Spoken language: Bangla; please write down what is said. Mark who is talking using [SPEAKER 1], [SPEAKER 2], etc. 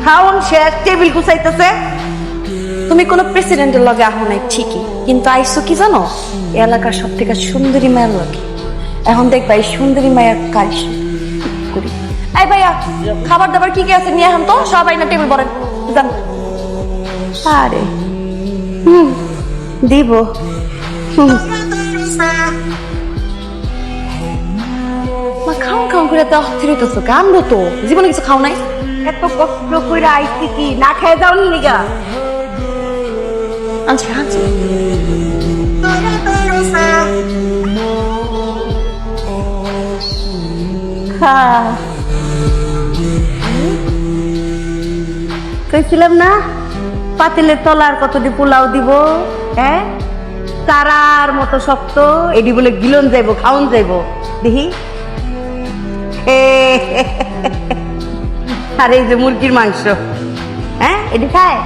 [SPEAKER 1] খাওন শেষ, টেবিল গুছাইতেছে।
[SPEAKER 2] তুমি কোনো প্রেসিডেন্টের লগে আহো নাই ঠিকই, কিন্তু আইসো কি জানো, এই এলাকার সব থেকে সুন্দরী মায়ের লগে। এখন দেখবা এই সুন্দরী মায়ের কাজ করি। এই ভাইয়া, খাবার দাবার কি কি আছে নিয়ে এখন তো সবাই না টেবিল বলেন যান। আরে দিব। মা খাও খাও করে তো ফিরতেছো, কান্দো তো, জীবনে কিছু খাও নাই?
[SPEAKER 1] এত কষ্ট করে আইছি কি না খেয়ে যাও নিগা?
[SPEAKER 2] আচ্ছা আচ্ছা
[SPEAKER 1] কইছিলাম না পাতিলের তলার কতটি পোলাও দিব, হ্যাঁ? তারার মতো শক্ত, এডি বলে গিলন যাইব, খাওন যাইব। দেখি আর এই যে মুরগির মাংস, হ্যাঁ এডি খায়।